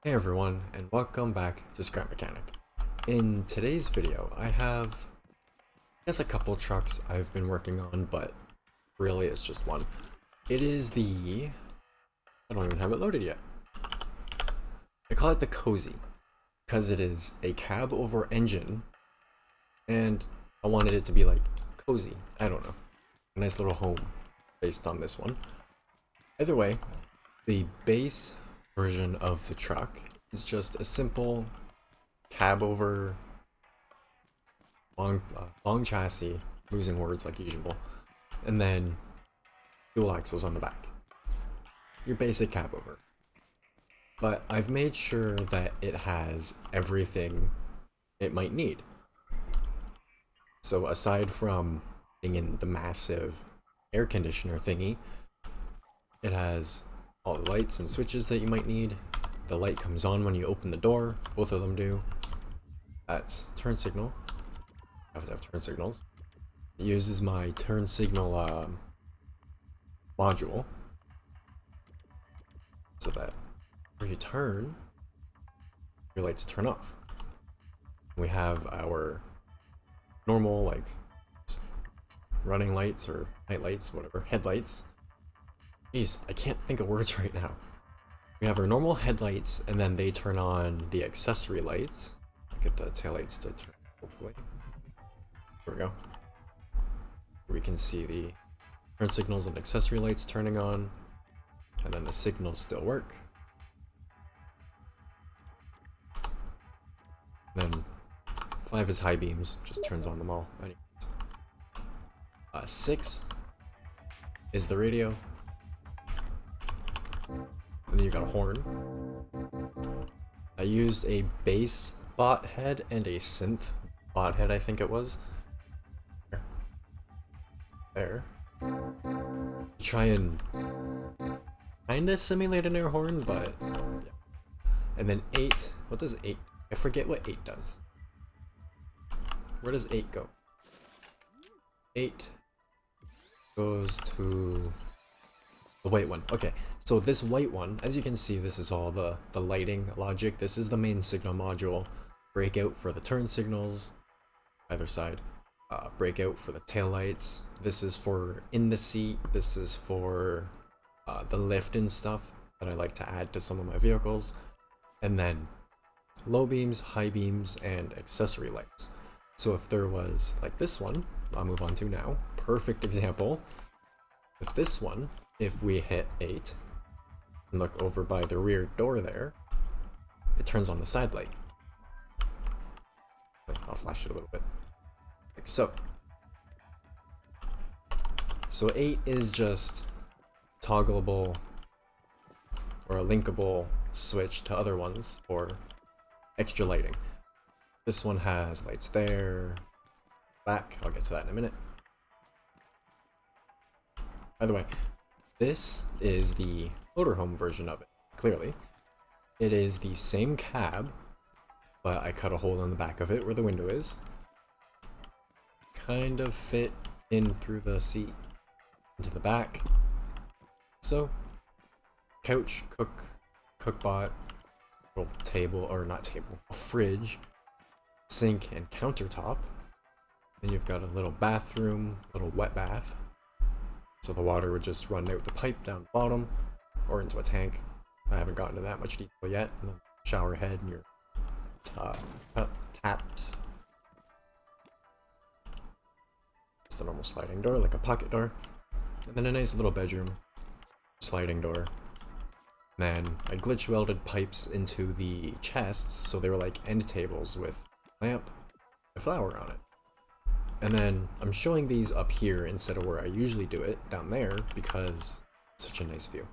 Hey everyone, and welcome back to Scrap Mechanic. In today's video, I have, a couple trucks I've been working on, but really it's just one. It is the, I don't even have it loaded yet. I call it the COEzy, because it is a cab over engine, and I wanted it to be like cozy, I don't know, a nice little home based on this one. Either way, the base version of the truck is just a simple cab over long chassis, losing words like usual, and then dual axles on the back. Your basic cab over. But I've made sure that it has everything it might need. So aside from being in the massive air conditioner thingy, it has all the lights and switches that you might need. The light comes on when you open the door, both of them do. That's turn signal. I have to have turn signals. It uses my turn signal module, so that when you turn, your lights turn off. We have our normal, like, running lights or night lights, whatever, headlights. Jeez, I can't think of words right now. We have our normal headlights, and then they turn on the accessory lights. I'll get the taillights to turn, hopefully. Here we go. We can see the turn signals and accessory lights turning on, and then the signals still work. Then 5 is high beams, just turns on them all. Anyways. 6 is the radio. And then you got a horn. I used a bass bot head and a synth bot head, I think it was. There. To try and kinda simulate an air horn, but yeah. And then 8, what does 8? I forget what 8 does. Where does 8 go? 8 goes to the white one. Okay, so this white one, as you can see, this is all the lighting logic. This is the main signal module. Breakout for the turn signals, either side. Breakout for the tail lights. This is for in the seat. This is for the lift and stuff that I like to add to some of my vehicles. And then low beams, high beams, and accessory lights. So if there was, like this one, I'll move on to now, perfect example. With this one, if we hit 8, and look over by the rear door there, it turns on the side light. I'll flash it a little bit. Like so. So 8 is just toggleable or a linkable switch to other ones for extra lighting. This one has lights there, back, I'll get to that in a minute. By the way, this is the motorhome version of it, clearly. It is the same cab, but I cut a hole in the back of it where the window is. Kind of fit in through the seat into the back. So, couch, cookbot, little table, or not table, a fridge, sink, and countertop. Then you've got a little bathroom, little wet bath. So the water would just run out the pipe down the bottom, or into a tank. I haven't gotten to that much detail yet. And then shower head and your taps. Just a normal sliding door, like a pocket door. And then a nice little bedroom, sliding door. And then I glitch welded pipes into the chests, so they were like end tables with lamp and flower on it. And then I'm showing these up here instead of where I usually do it, down there, because it's such a nice view.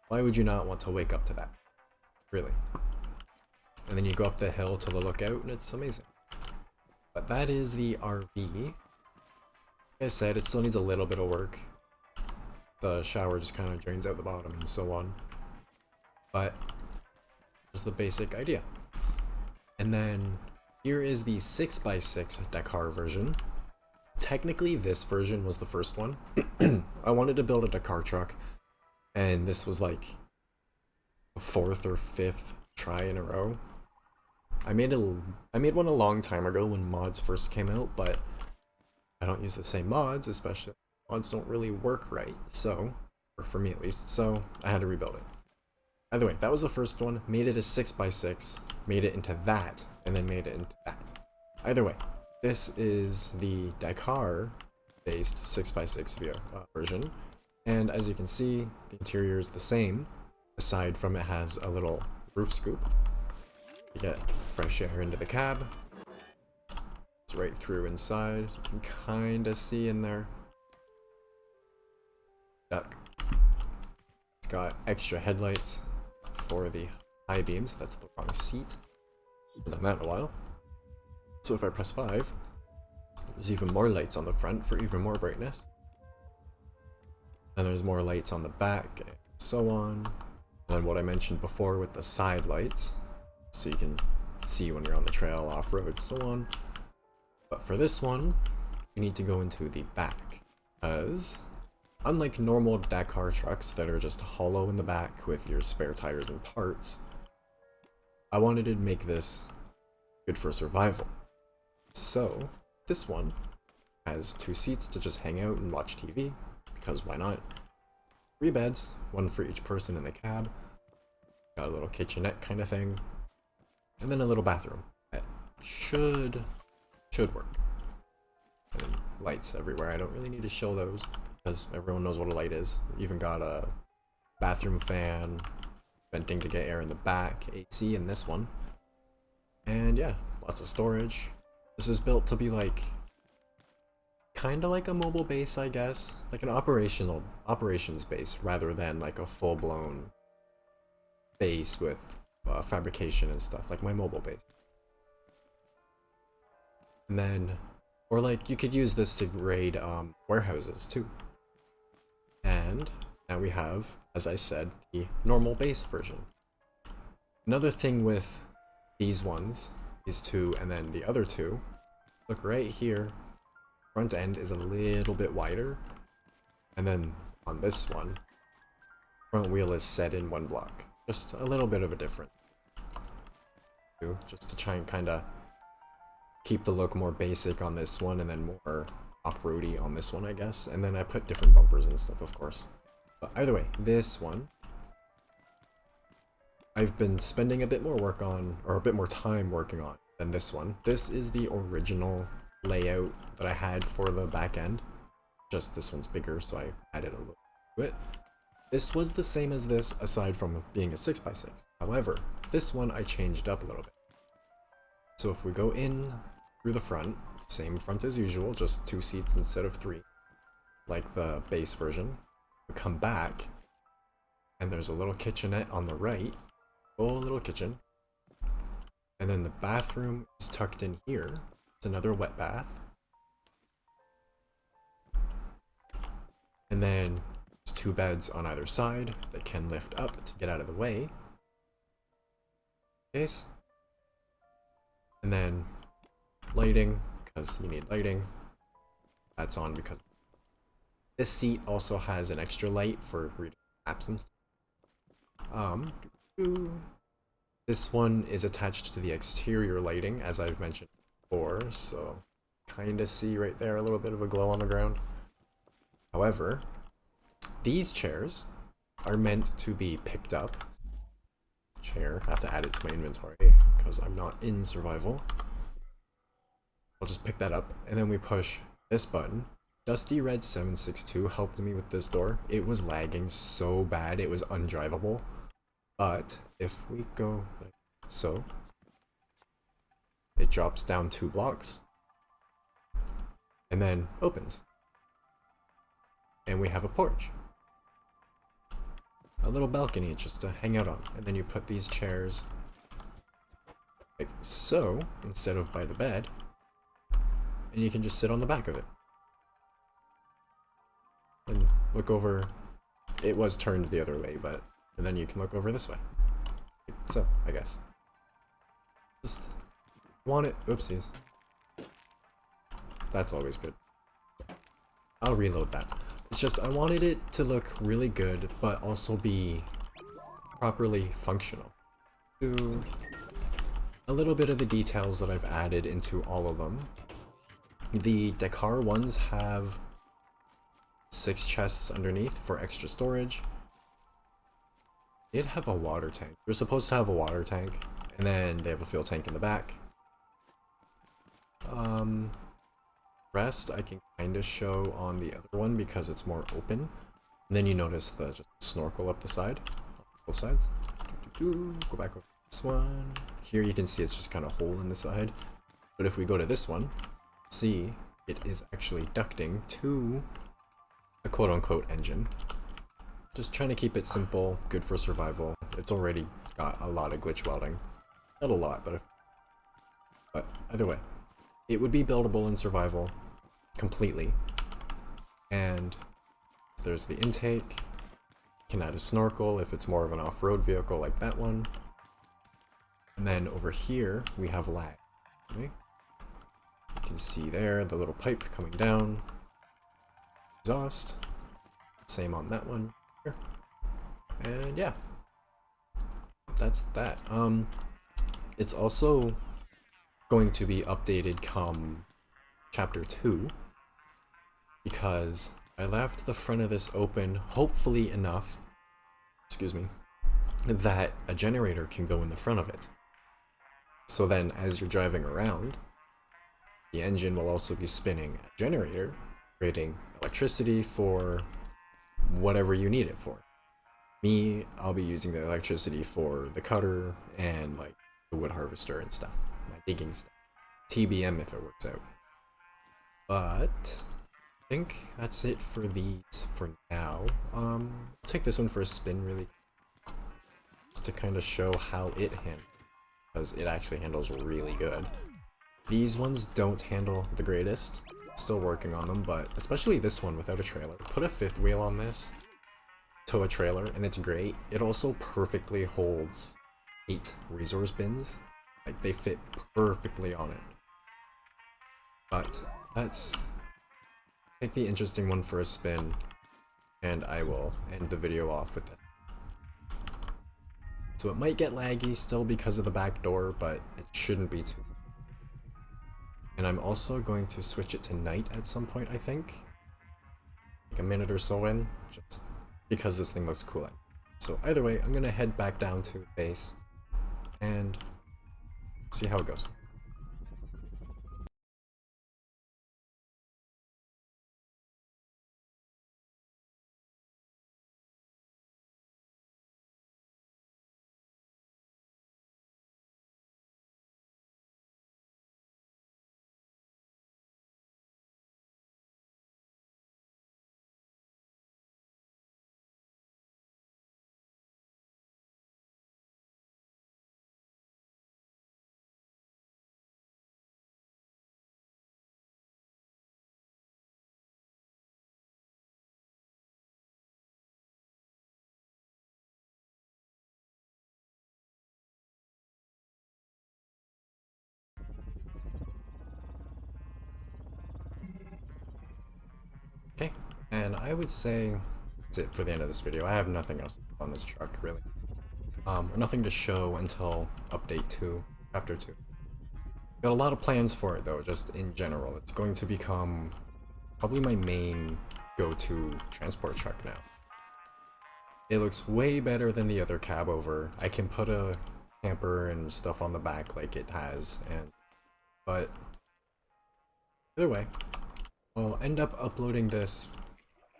Why would you not want to wake up to that? Really? And then you go up the hill to the lookout, and it's amazing. But that is the RV. Like I said, it still needs a little bit of work. The shower just kind of drains out the bottom and so on. But there's the basic idea. And then here is the 6x6 Dakar version. Technically, this version was the first one. I wanted to build a Dakar truck, and this was like fourth or fifth try in a row. I made one a long time ago when mods first came out, but I don't use the same mods, especially mods don't really work right, so, or for me at least, so I had to rebuild it. Either way, that was the first one, made it a 6x6, made it into that, and then made it into that. Either way, this is the Dakar-based 6x6 version, and as you can see, the interior is the same, aside from it has a little roof scoop to get fresh air into the cab. It's right through inside, you can kinda see in there. Duck. It's got extra headlights for the high beams, that's the wrong seat. I've done that in a while. So if I press 5, there's even more lights on the front for even more brightness. And there's more lights on the back, and so on. And then what I mentioned before with the side lights, so you can see when you're on the trail, off-road, so on. But for this one, you need to go into the back, because unlike normal Dakar trucks that are just hollow in the back with your spare tires and parts, I wanted to make this good for survival. So, this one has 2 seats to just hang out and watch TV, because why not? 3 beds, 1 for each person in the cab, got a little kitchenette kind of thing, and then a little bathroom that should work. And then lights everywhere, I don't really need to show those, because everyone knows what a light is. Even got a bathroom fan, venting to get air in the back, AC in this one, and yeah, lots of storage. This is built to be like, kinda like a mobile base, I guess, like an operations base rather than like a full-blown base with fabrication and stuff, like my mobile base. And then, or like you could use this to raid warehouses too. And now we have, as I said, the normal base version. Another thing with these ones, these 2 and then the other 2, look right here, front end is a little bit wider, and then on this one, front wheel is set in 1 block. Just a little bit of a difference. Just to try and kinda keep the look more basic on this one and then more off-roady on this one, I guess. And then I put different bumpers and stuff, of course. But either way, this one I've been spending a bit more work on, or a bit more time working on than this one. This is the original layout that I had for the back end. Just this one's bigger, so I added a little bit. This was the same as this, aside from being a 6x6. However, this one I changed up a little bit. So if we go in through the front, same front as usual, just 2 seats instead of 3, like the base version. We come back, and there's a little kitchenette on the right, full little kitchen, and then the bathroom is tucked in here. It's another wet bath, and then there's 2 beds on either side that can lift up to get out of the way. Case. And then lighting, because you need lighting. That's on because this seat also has an extra light for reading apps and stuff. This one is attached to the exterior lighting, as I've mentioned before, so kinda see right there a little bit of a glow on the ground. However, these chairs are meant to be picked up. Chair, I have to add it to my inventory because I'm not in survival. I'll just pick that up, and then we push this button. Dusty Red 762 helped me with this door. It was lagging so bad, it was undrivable. But if we go like so, it drops down 2 blocks and then opens. And we have a porch. A little balcony just to hang out on. And then you put these chairs like so instead of by the bed, and you can just sit on the back of it and look over. It was turned the other way, but and then you can look over this way, like so, I guess. Just want it. Oopsies. That's always good. I'll reload that. It's just I wanted it to look really good, but also be properly functional. To a little bit of the details that I've added into all of them. The Dakar ones have 6 chests underneath for extra storage. They did have a water tank. They're supposed to have a water tank, and then they have a fuel tank in the back. Rest I can kind of show on the other one because it's more open. And then you notice the just snorkel up the side, both sides. Go back over this one. Here you can see it's just kind of hole in the side. But if we go to this one, see it is actually ducting to a quote-unquote engine. Just trying to keep it simple, good for survival. It's already got a lot of glitch welding. Not a lot, but either way. It would be buildable in survival completely. And there's the intake. You can add a snorkel if it's more of an off-road vehicle like that one. And then over here we have lag. Okay? You can see there the little pipe coming down. Exhaust. Same on that one here. And yeah. That's that. It's also going to be updated come chapter 2 because I left the front of this open hopefully enough, excuse me, that a generator can go in the front of it. So then as you're driving around, the engine will also be spinning a generator, creating electricity for whatever you need it for. Me, I'll be using the electricity for the cutter and like the wood harvester and stuff, my digging stuff. TBM if it works out. But I think that's it for these for now. I'll take this one for a spin really quick, just to kind of show how it handles, because it actually handles really good. These ones don't handle the greatest. Still working on them, but especially this one without a trailer. Put a 5th wheel on this, tow a trailer, and it's great. It also perfectly holds 8 resource bins. Like, they fit perfectly on it. But let's take the interesting one for a spin, and I will end the video off with this. So it might get laggy still because of the back door, but it shouldn't be too. And I'm also going to switch it to night at some point, I think. Like a minute or so in, just because this thing looks cool. So either way, I'm going to head back down to base and see how it goes. Okay, and I would say that's it for the end of this video. I have nothing else on this truck, really. Nothing to show until update 2, chapter 2. Got a lot of plans for it though, just in general. It's going to become probably my main go-to transport truck now. It looks way better than the other cab over. I can put a camper and stuff on the back like it has, but either way, I'll end up uploading this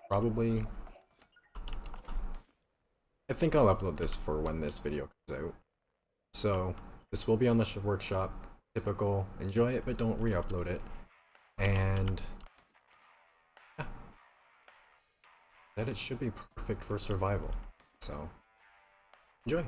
probably. I think I'll upload this for when this video comes out. So this will be on the workshop. Typical, enjoy it but don't re-upload it. And yeah, that it should be perfect for survival. So enjoy.